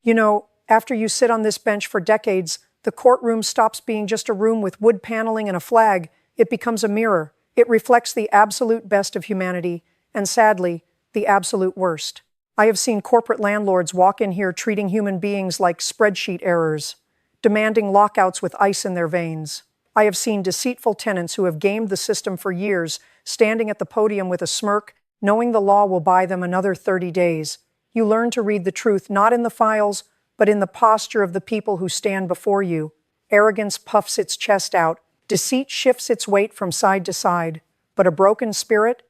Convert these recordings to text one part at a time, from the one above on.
You know, after you sit on this bench for decades, the courtroom stops being just a room with wood paneling and a flag. It becomes a mirror. It reflects the absolute best of humanity, and sadly, the absolute worst. I have seen corporate landlords walk in here treating human beings like spreadsheet errors, demanding lockouts with ice in their veins. I have seen deceitful tenants who have gamed the system for years, standing at the podium with a smirk, knowing the law will buy them another 30 days. You learn to read the truth not in the files, but in the posture of the people who stand before you. Arrogance puffs its chest out, deceit shifts its weight from side to side, but a broken spirit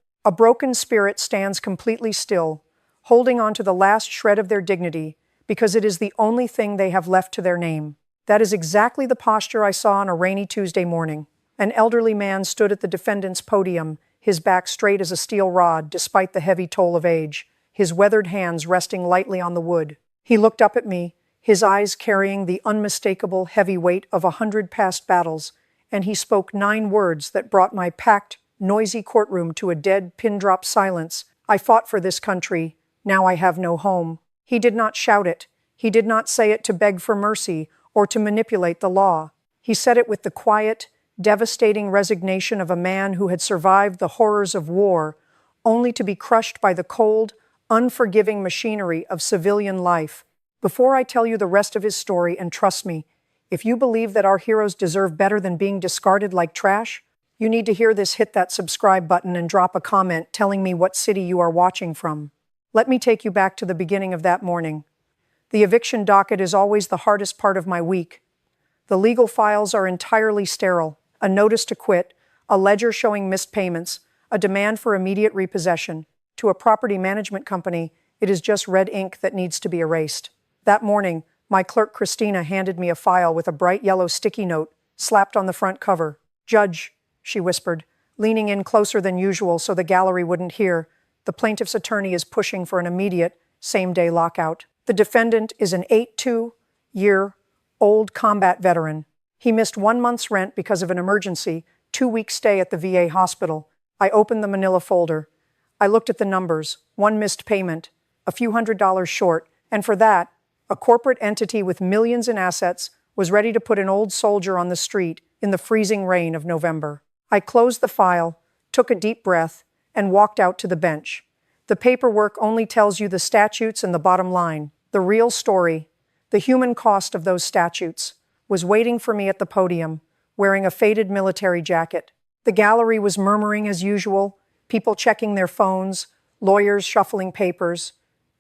stands completely still, holding on to the last shred of their dignity, because it is the only thing they have left to their name. That is exactly the posture I saw on a rainy Tuesday morning. An elderly man stood at the defendant's podium, his back straight as a steel rod despite the heavy toll of age, his weathered hands resting lightly on the wood. He looked up at me, his eyes carrying the unmistakable heavy weight of 100 past battles, and he spoke 9 words that brought my packed, noisy courtroom to a dead, pin-drop silence. I fought for this country. Now I have no home. He did not shout it. He did not say it to beg for mercy or to manipulate the law. He said it with the quiet, devastating resignation of a man who had survived the horrors of war, only to be crushed by the cold, unforgiving machinery of civilian life. Before I tell you the rest of his story, and trust me, if you believe that our heroes deserve better than being discarded like trash, you need to hear this. Hit that subscribe button and drop a comment telling me what city you are watching from. Let me take you back to the beginning of that morning. The eviction docket is always the hardest part of my week. The legal files are entirely sterile. A notice to quit, a ledger showing missed payments, a demand for immediate repossession. To a property management company, it is just red ink that needs to be erased. That morning, my clerk Christina handed me a file with a bright yellow sticky note slapped on the front cover. "Judge," she whispered, leaning in closer than usual so the gallery wouldn't hear, "the plaintiff's attorney is pushing for an immediate, same-day lockout. The defendant is an 82-year-old combat veteran. He missed 1 month's rent because of an emergency, 2-week stay at the VA hospital." I opened the manila folder. I looked at the numbers, 1 missed payment, a few $100s short, and for that, a corporate entity with millions in assets was ready to put an old soldier on the street in the freezing rain of November. I closed the file, took a deep breath, and walked out to the bench. The paperwork only tells you the statutes and the bottom line. The real story, the human cost of those statutes, was waiting for me at the podium, wearing a faded military jacket. The gallery was murmuring as usual, people checking their phones, lawyers shuffling papers.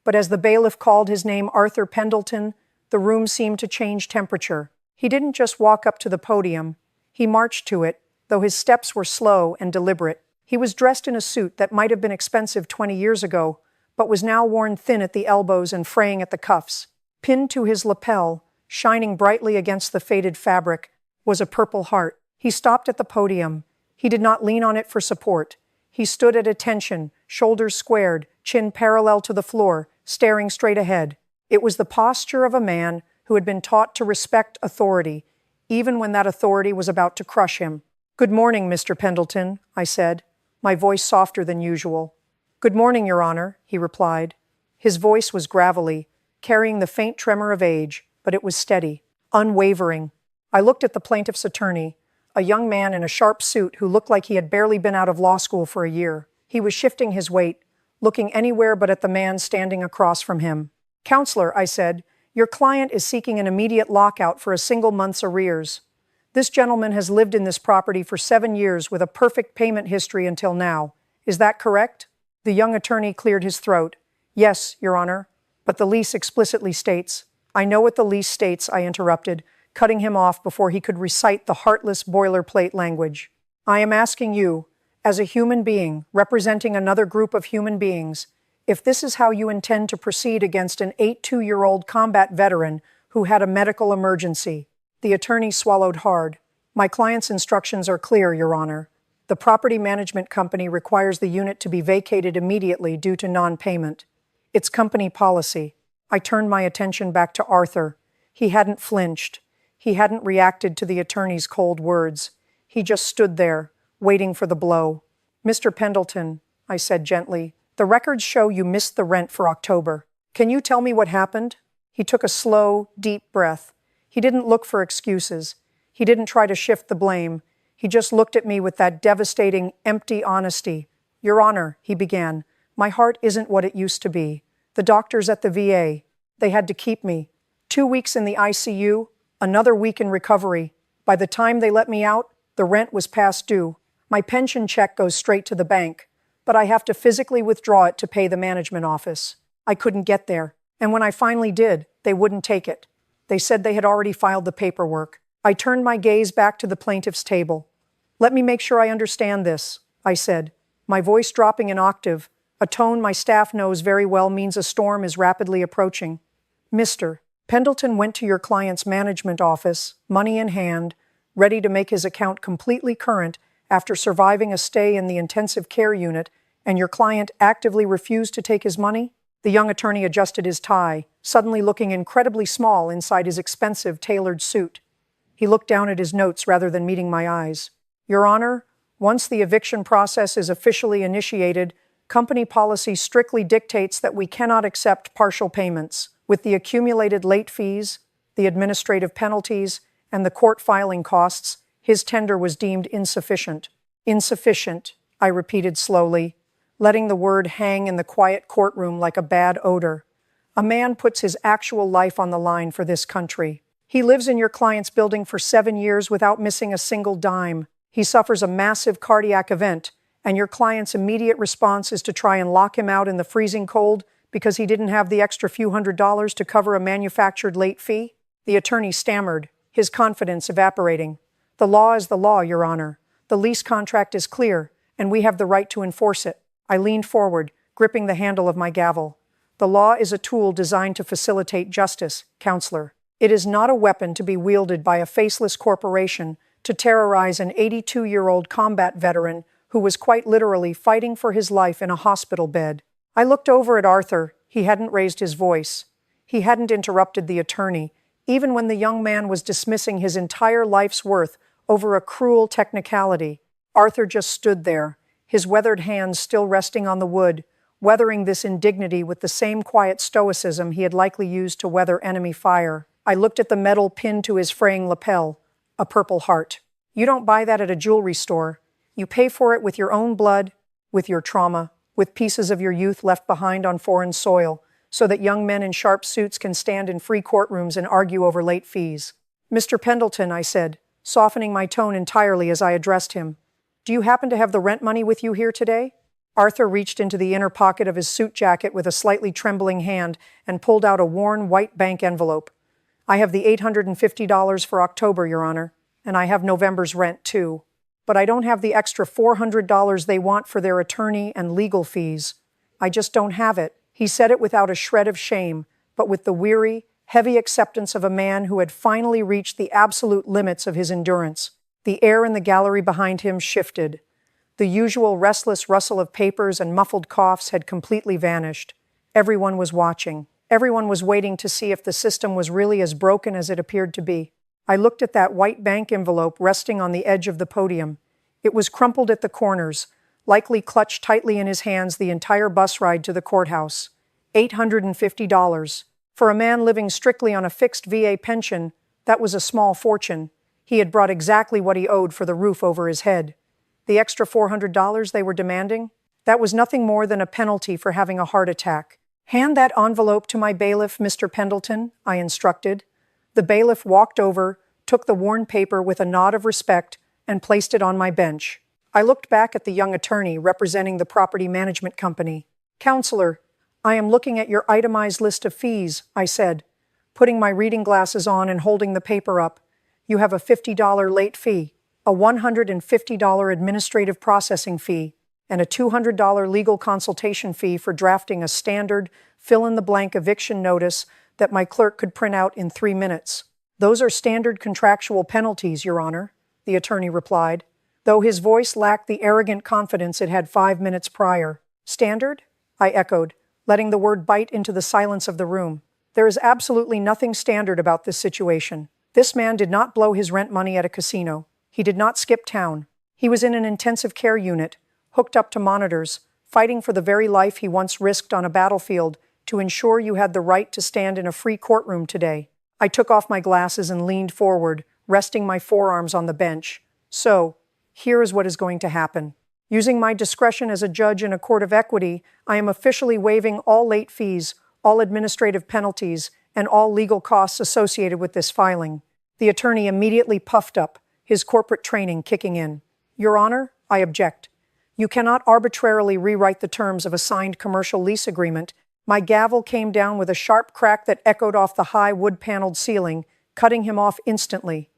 But as the bailiff called his name Arthur Pendelton, the room seemed to change temperature. He didn't just walk up to the podium, he marched to it, though his steps were slow and deliberate. He was dressed in a suit that might have been expensive 20 years ago, but was now worn thin at the elbows and fraying at the cuffs. Pinned to his lapel, shining brightly against the faded fabric, was a purple heart. He stopped at the podium. He did not lean on it for support. He stood at attention, shoulders squared, chin parallel to the floor, staring straight ahead. It was the posture of a man who had been taught to respect authority, even when that authority was about to crush him. "Good morning, Mr. Pendelton," I said, my voice softer than usual. "Good morning, Your Honor," he replied. His voice was gravelly, carrying the faint tremor of age, but it was steady, unwavering. I looked at the plaintiff's attorney, a young man in a sharp suit who looked like he had barely been out of law school for a year. He was shifting his weight, looking anywhere but at the man standing across from him. "Counselor," I said, "your client is seeking an immediate lockout for a single month's arrears. This gentleman has lived in this property for 7 years with a perfect payment history until now. Is that correct?" The young attorney cleared his throat. "Yes, Your Honor, but the lease explicitly states—" "I know what the lease states," I interrupted, cutting him off before he could recite the heartless boilerplate language. "I am asking you, as a human being representing another group of human beings, if this is how you intend to proceed against an 82-year-old combat veteran who had a medical emergency." The attorney swallowed hard. "My client's instructions are clear, Your Honor. The property management company requires the unit to be vacated immediately due to non-payment. It's company policy." I turned my attention back to Arthur. He hadn't flinched. He hadn't reacted to the attorney's cold words. He just stood there, waiting for the blow. "Mr. Pendelton," I said gently, "the records show you missed the rent for October. Can you tell me what happened?" He He took a slow, deep breath. He didn't look for excuses. He didn't try to shift the blame. He just looked at me with that devastating, empty honesty. "Your Honor," he began, "my heart isn't what it used to be. The doctors at the VA, they had to keep me. 2 weeks in the ICU, another week in recovery. By the time they let me out, the rent was past due. My pension check goes straight to the bank, but I have to physically withdraw it to pay the management office. I couldn't get there, and when I finally did, they wouldn't take it. They said they had already filed the paperwork." I turned my gaze back to the plaintiff's table. "Let me make sure I understand this," I said, my voice dropping an octave, a tone my staff knows very well means a storm is rapidly approaching. "Mr. Pendelton went to your client's management office, money in hand, ready to make his account completely current after surviving a stay in the intensive care unit, and your client actively refused to take his money?" The young attorney adjusted his tie, suddenly looking incredibly small inside his expensive, tailored suit. He looked down at his notes rather than meeting my eyes. "Your Honor, once the eviction process is officially initiated, company policy strictly dictates that we cannot accept partial payments. With the accumulated late fees, the administrative penalties, and the court filing costs, his tender was deemed insufficient." "Insufficient," I repeated slowly, letting the word hang in the quiet courtroom like a bad odor. "A man puts his actual life on the line for this country. He lives in your client's building for 7 years without missing a single dime. He suffers a massive cardiac event, and your client's immediate response is to try and lock him out in the freezing cold because he didn't have the extra few $100s to cover a manufactured late fee?" The attorney stammered, his confidence evaporating. "The law is the law, Your Honor. The lease contract is clear, and we have the right to enforce it." I leaned forward, gripping the handle of my gavel. "The law is a tool designed to facilitate justice, Counselor. It is not a weapon to be wielded by a faceless corporation to terrorize an 82-year-old combat veteran who was quite literally fighting for his life in a hospital bed." I looked over at Arthur. He hadn't raised his voice. He hadn't interrupted the attorney, even when the young man was dismissing his entire life's worth over a cruel technicality. Arthur just stood there, his weathered hands still resting on the wood, weathering this indignity with the same quiet stoicism he had likely used to weather enemy fire. I looked at the metal pinned to his fraying lapel, a purple heart. "You don't buy that at a jewelry store. You pay for it with your own blood, with your trauma, with pieces of your youth left behind on foreign soil, so that young men in sharp suits can stand in free courtrooms and argue over late fees." "Mr. Pendelton," I said, softening my tone entirely as I addressed him, "do you happen to have the rent money with you here today?" Arthur reached into the inner pocket of his suit jacket with a slightly trembling hand and pulled out a worn white bank envelope. "I have the $850 for October, Your Honor, and I have November's rent, too. But I don't have the extra $400 they want for their attorney and legal fees. I just don't have it." He said it without a shred of shame, but with the weary, heavy acceptance of a man who had finally reached the absolute limits of his endurance. The air in the gallery behind him shifted. The usual restless rustle of papers and muffled coughs had completely vanished. Everyone was watching. Everyone was waiting to see if the system was really as broken as it appeared to be. I looked at that white bank envelope resting on the edge of the podium. It was crumpled at the corners, likely clutched tightly in his hands the entire bus ride to the courthouse. $850. For a man living strictly on a fixed VA pension, that was a small fortune. He had brought exactly what he owed for the roof over his head. The extra $400 they were demanding? That was nothing more than a penalty for having a heart attack. "Hand that envelope to my bailiff, Mr. Pendelton," I instructed. The bailiff walked over, took the worn paper with a nod of respect, and placed it on my bench. I looked back at the young attorney representing the property management company. "Counselor, I am looking at your itemized list of fees," I said, putting my reading glasses on and holding the paper up. "You have a $50 late fee, a $150 administrative processing fee, and a $200 legal consultation fee for drafting a standard fill-in-the-blank eviction notice that my clerk could print out in 3 minutes. "Those are standard contractual penalties, Your Honor," the attorney replied, though his voice lacked the arrogant confidence it had 5 minutes prior. "Standard?" I echoed, letting the word bite into the silence of the room. "There is absolutely nothing standard about this situation. This man did not blow his rent money at a casino. He did not skip town. He was in an intensive care unit, hooked up to monitors, fighting for the very life he once risked on a battlefield to ensure you had the right to stand in a free courtroom today. I took off my glasses and leaned forward, resting my forearms on the bench. So, here is what is going to happen. Using my discretion as a judge in a court of equity, I am officially waiving all late fees, all administrative penalties, and all legal costs associated with this filing. The attorney immediately puffed up, his corporate training kicking in. Your Honor, I object. You cannot arbitrarily rewrite the terms of a signed commercial lease agreement. My gavel came down with a sharp crack that echoed off the high wood-paneled ceiling, cutting him off instantly.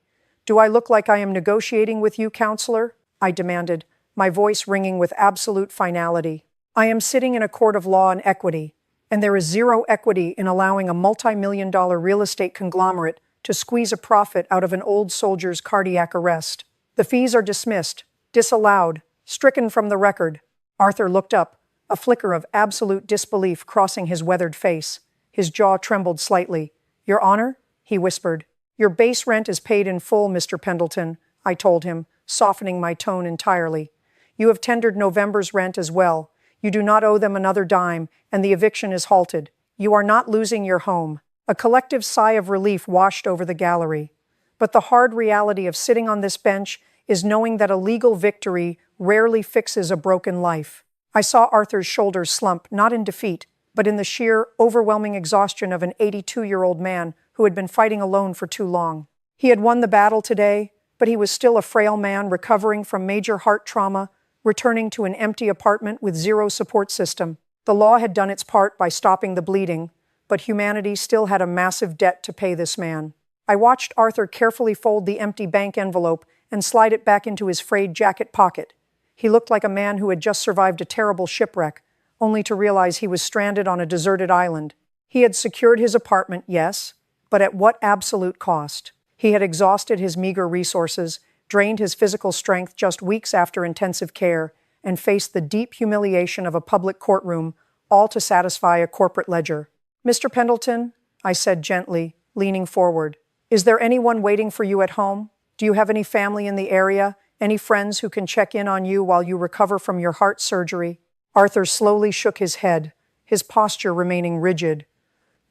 Do I look like I am negotiating with you, counselor? I demanded, my voice ringing with absolute finality. I am sitting in a court of law and equity, and there is zero equity in allowing a multi-million-dollar real estate conglomerate to squeeze a profit out of an old soldier's cardiac arrest. The fees are dismissed, disallowed, stricken from the record. Arthur looked up, a flicker of absolute disbelief crossing his weathered face. His jaw trembled slightly. Your Honor, he whispered. Your base rent is paid in full, Mr. Pendelton, I told him, softening my tone entirely. You have tendered November's rent as well. You do not owe them another dime, and the eviction is halted. You are not losing your home. A collective sigh of relief washed over the gallery. But the hard reality of sitting on this bench is knowing that a legal victory rarely fixes a broken life. I saw Arthur's shoulders slump, not in defeat, but in the sheer, overwhelming exhaustion of an 82-year-old man who had been fighting alone for too long. He had won the battle today, but he was still a frail man recovering from major heart trauma, returning to an empty apartment with zero support system. The law had done its part by stopping the bleeding, but humanity still had a massive debt to pay this man. I watched Arthur carefully fold the empty bank envelope and slide it back into his frayed jacket pocket. He looked like a man who had just survived a terrible shipwreck, only to realize he was stranded on a deserted island. He had secured his apartment, yes, but at what absolute cost? He had exhausted his meager resources, drained his physical strength just weeks after intensive care, and faced the deep humiliation of a public courtroom, all to satisfy a corporate ledger. Mr. Pendelton, I said gently, leaning forward, is there anyone waiting for you at home? Do you have any family in the area? Any friends who can check in on you while you recover from your heart surgery? Arthur slowly shook his head, his posture remaining rigid.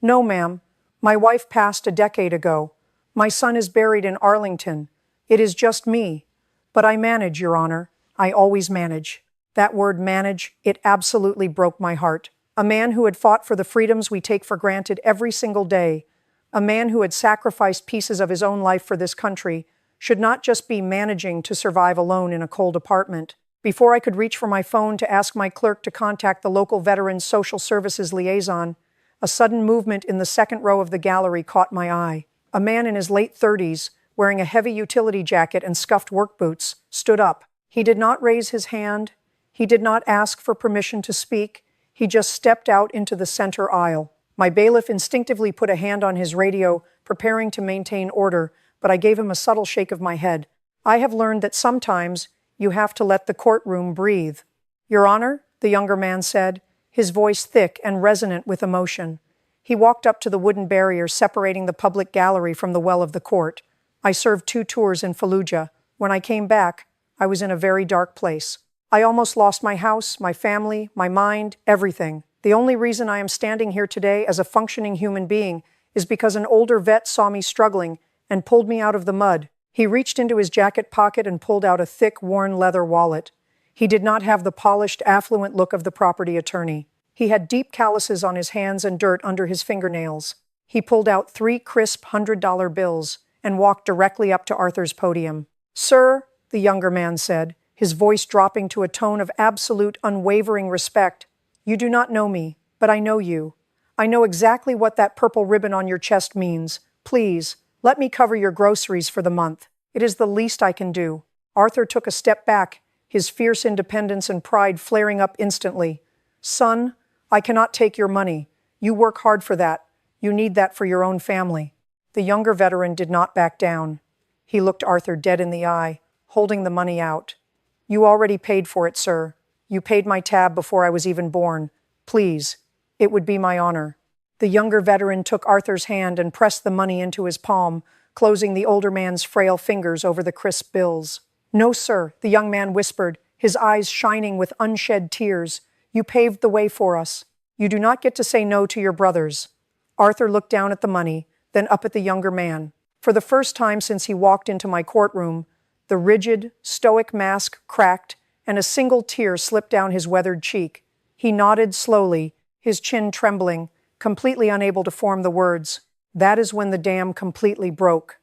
No, ma'am. My wife passed a decade ago. My son is buried in Arlington. It is just me. But I manage, Your Honor. I always manage. That word manage, it absolutely broke my heart. A man who had fought for the freedoms we take for granted every single day, a man who had sacrificed pieces of his own life for this country, should not just be managing to survive alone in a cold apartment. Before I could reach for my phone to ask my clerk to contact the local Veterans Social Services liaison, a sudden movement in the second row of the gallery caught my eye. A man in his late 30s, wearing a heavy utility jacket and scuffed work boots, stood up. He did not raise his hand. He did not ask for permission to speak. He just stepped out into the center aisle. My bailiff instinctively put a hand on his radio, preparing to maintain order, but I gave him a subtle shake of my head. I have learned that sometimes you have to let the courtroom breathe. Your Honor, the younger man said, his voice thick and resonant with emotion. He walked up to the wooden barrier separating the public gallery from the well of the court. I served 2 tours in Fallujah. When I came back, I was in a very dark place. I almost lost my house, my family, my mind, everything. The only reason I am standing here today as a functioning human being is because an older vet saw me struggling and pulled me out of the mud. He reached into his jacket pocket and pulled out a thick, worn leather wallet. He did not have the polished, affluent look of the property attorney. He had deep calluses on his hands and dirt under his fingernails. He pulled out 3 crisp $100 bills and walked directly up to Arthur's podium. Sir, the younger man said, his voice dropping to a tone of absolute, unwavering respect, you do not know me, but I know you. I know exactly what that purple ribbon on your chest means. Please, let me cover your groceries for the month. It is the least I can do. Arthur took a step back, his fierce independence and pride flaring up instantly. Son, I cannot take your money. You work hard for that. You need that for your own family. The younger veteran did not back down. He looked Arthur dead in the eye, holding the money out. You already paid for it, sir. You paid my tab before I was even born. Please, it would be my honor. The younger veteran took Arthur's hand and pressed the money into his palm, closing the older man's frail fingers over the crisp bills. No, sir, the young man whispered, his eyes shining with unshed tears. You paved the way for us. You do not get to say no to your brothers. Arthur looked down at the money, then up at the younger man. For the first time since he walked into my courtroom, the rigid, stoic mask cracked, and a single tear slipped down his weathered cheek. He nodded slowly, his chin trembling, completely unable to form the words. That is when the dam completely broke.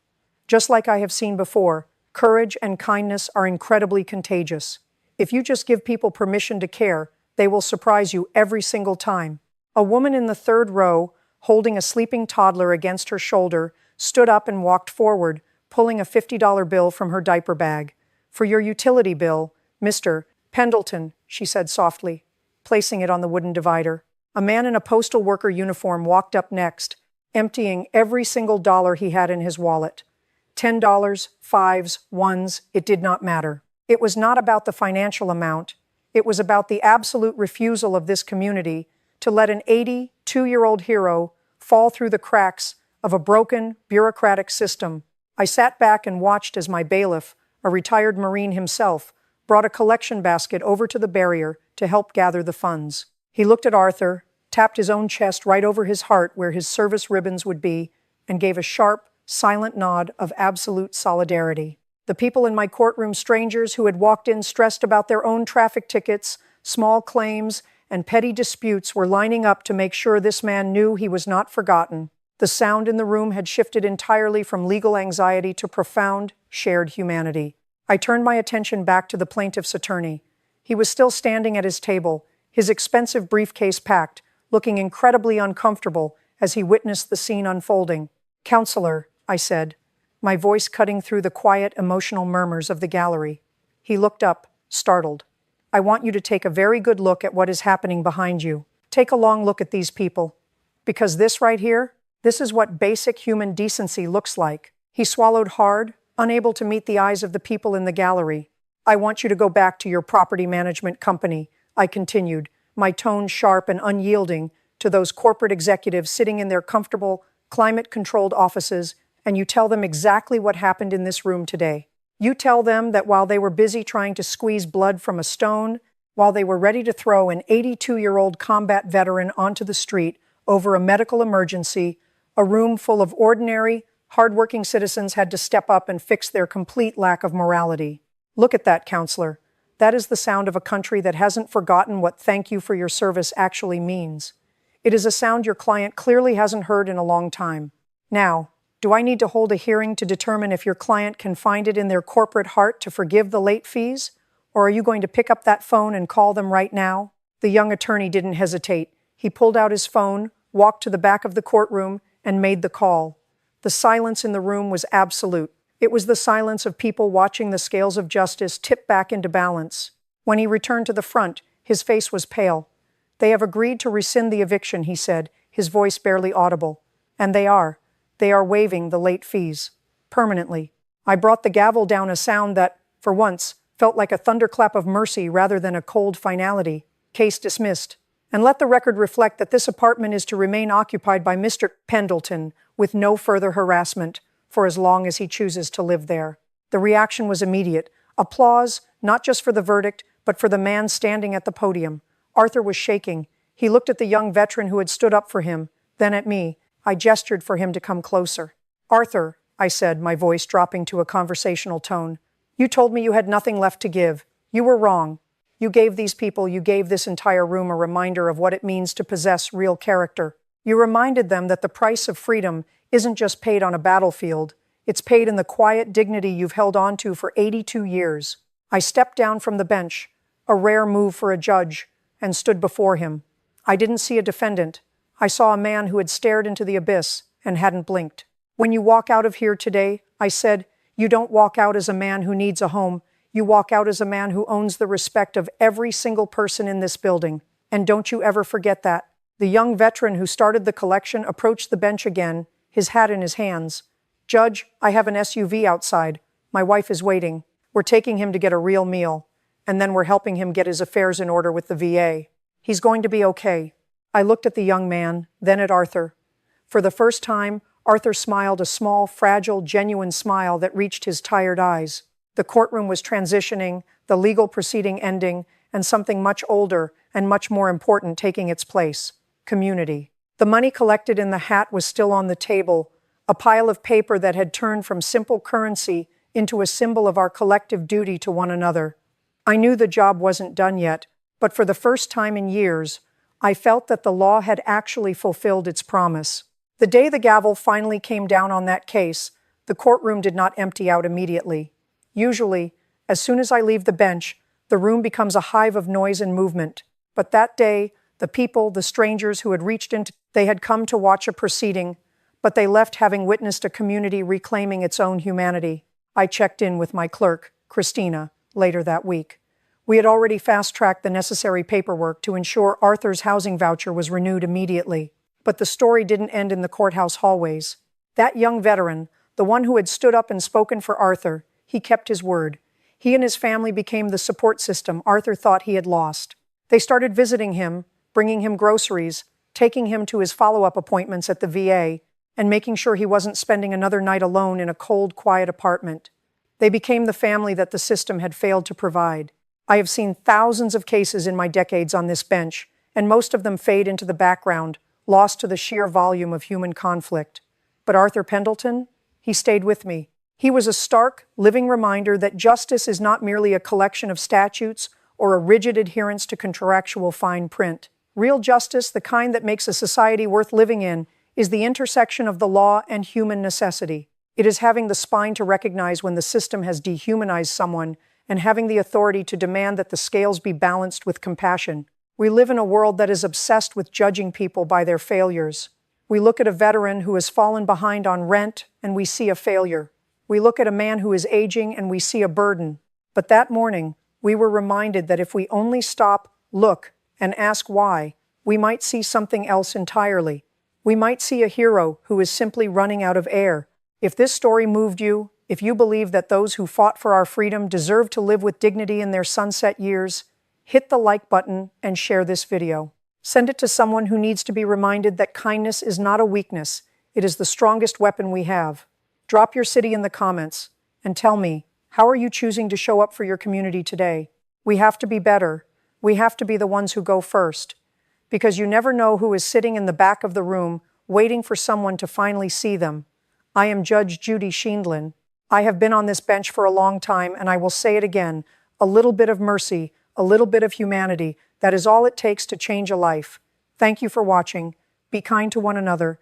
Just like I have seen before, courage and kindness are incredibly contagious. If you just give people permission to care, they will surprise you every single time. A woman in the third row, holding a sleeping toddler against her shoulder, stood up and walked forward, pulling a $50 bill from her diaper bag. For your utility bill, Mr. Pendelton, she said softly, placing it on the wooden divider. A man in a postal worker uniform walked up next, emptying every single dollar he had in his wallet. $10, $5s, $1s, it did not matter. It was not about the financial amount. It was about the absolute refusal of this community to let an 82-year-old hero fall through the cracks of a broken, bureaucratic system. I sat back and watched as my bailiff, a retired Marine himself, brought a collection basket over to the barrier to help gather the funds. He looked at Arthur, tapped his own chest right over his heart where his service ribbons would be, and gave a sharp, silent nod of absolute solidarity. The people in my courtroom, strangers who had walked in stressed about their own traffic tickets, small claims, and petty disputes, were lining up to make sure this man knew he was not forgotten. The sound in the room had shifted entirely from legal anxiety to profound, shared humanity. I turned my attention back to the plaintiff's attorney. He was still standing at his table, his expensive briefcase packed, looking incredibly uncomfortable as he witnessed the scene unfolding. "Counselor," I said, my voice cutting through the quiet, emotional murmurs of the gallery. He looked up, startled. "I want you to take a very good look at what is happening behind you. Take a long look at these people. Because this right here, this is what basic human decency looks like." He swallowed hard, unable to meet the eyes of the people in the gallery. "I want you to go back to your property management company," I continued, my tone sharp and unyielding, to those corporate executives sitting in their comfortable, climate-controlled offices, and you tell them exactly what happened in this room today. You tell them that while they were busy trying to squeeze blood from a stone, while they were ready to throw an 82-year-old combat veteran onto the street over a medical emergency, a room full of ordinary, hardworking citizens had to step up and fix their complete lack of morality. Look at that, counselor. That is the sound of a country that hasn't forgotten what "thank you for your service" actually means. It is a sound your client clearly hasn't heard in a long time. Now, do I need to hold a hearing to determine if your client can find it in their corporate heart to forgive the late fees? Or are you going to pick up that phone and call them right now? The young attorney didn't hesitate. He pulled out his phone, walked to the back of the courtroom, and made the call. The silence in the room was absolute. It was the silence of people watching the scales of justice tip back into balance. When he returned to the front, his face was pale. "They have agreed to rescind the eviction," he said, his voice barely audible. "And they are. They are waiving the late fees. Permanently." I brought the gavel down, a sound that, for once, felt like a thunderclap of mercy rather than a cold finality. "Case dismissed. And let the record reflect that this apartment is to remain occupied by Mr. Pendelton with no further harassment for as long as he chooses to live there." The reaction was immediate. Applause, not just for the verdict, but for the man standing at the podium. Arthur was shaking. He looked at the young veteran who had stood up for him, then at me. I gestured for him to come closer. "Arthur," I said, my voice dropping to a conversational tone, "you told me you had nothing left to give. You were wrong. You gave this entire room a reminder of what it means to possess real character. You reminded them that the price of freedom isn't just paid on a battlefield. It's paid in the quiet dignity you've held on to for 82 years. I stepped down from the bench, a rare move for a judge, and stood before him. I didn't see a defendant. I saw a man who had stared into the abyss and hadn't blinked. When you walk out of here today, I said, you don't walk out as a man who needs a home. You walk out as a man who owns the respect of every single person in this building. And don't you ever forget that." The young veteran who started the collection approached the bench again, his hat in his hands. "Judge, I have an SUV outside. My wife is waiting. We're taking him to get a real meal, and then we're helping him get his affairs in order with the VA. He's going to be okay." I looked at the young man, then at Arthur. For the first time, Arthur smiled, a small, fragile, genuine smile that reached his tired eyes. The courtroom was transitioning, the legal proceeding ending, and something much older and much more important taking its place. community. The money collected in the hat was still on the table, a pile of paper that had turned from simple currency into a symbol of our collective duty to one another. I knew the job wasn't done yet, but for the first time in years, I felt that the law had actually fulfilled its promise. The day the gavel finally came down on that case, the courtroom did not empty out immediately. Usually, as soon as I leave the bench, the room becomes a hive of noise and movement. But that day, the people, the strangers who had reached into, they had come to watch a proceeding, but they left having witnessed a community reclaiming its own humanity. I checked in with my clerk, Christina, later that week. We had already fast-tracked the necessary paperwork to ensure Arthur's housing voucher was renewed immediately. But the story didn't end in the courthouse hallways. That young veteran, the one who had stood up and spoken for Arthur, he kept his word. He and his family became the support system Arthur thought he had lost. They started visiting him, bringing him groceries, taking him to his follow-up appointments at the VA, and making sure he wasn't spending another night alone in a cold, quiet apartment. They became the family that the system had failed to provide. I have seen thousands of cases in my decades on this bench, and most of them fade into the background, lost to the sheer volume of human conflict. But Arthur Pendelton, he stayed with me. He was a stark, living reminder that justice is not merely a collection of statutes or a rigid adherence to contractual fine print. Real justice, the kind that makes a society worth living in, is the intersection of the law and human necessity. It is having the spine to recognize when the system has dehumanized someone and having the authority to demand that the scales be balanced with compassion. We live in a world that is obsessed with judging people by their failures. We look at a veteran who has fallen behind on rent and we see a failure. We look at a man who is aging and we see a burden. But that morning, we were reminded that if we only stop, look, and ask why, we might see something else entirely. We might see a hero who is simply running out of air. If this story moved you, if you believe that those who fought for our freedom deserve to live with dignity in their sunset years, hit the like button and share this video. Send it to someone who needs to be reminded that kindness is not a weakness, it is the strongest weapon we have. Drop your city in the comments and tell me, how are you choosing to show up for your community today? We have to be better. We have to be the ones who go first. Because you never know who is sitting in the back of the room waiting for someone to finally see them. I am Judge Judy. I have been on this bench for a long time, and I will say it again, a little bit of mercy, a little bit of humanity, that is all it takes to change a life. Thank you for watching. Be kind to one another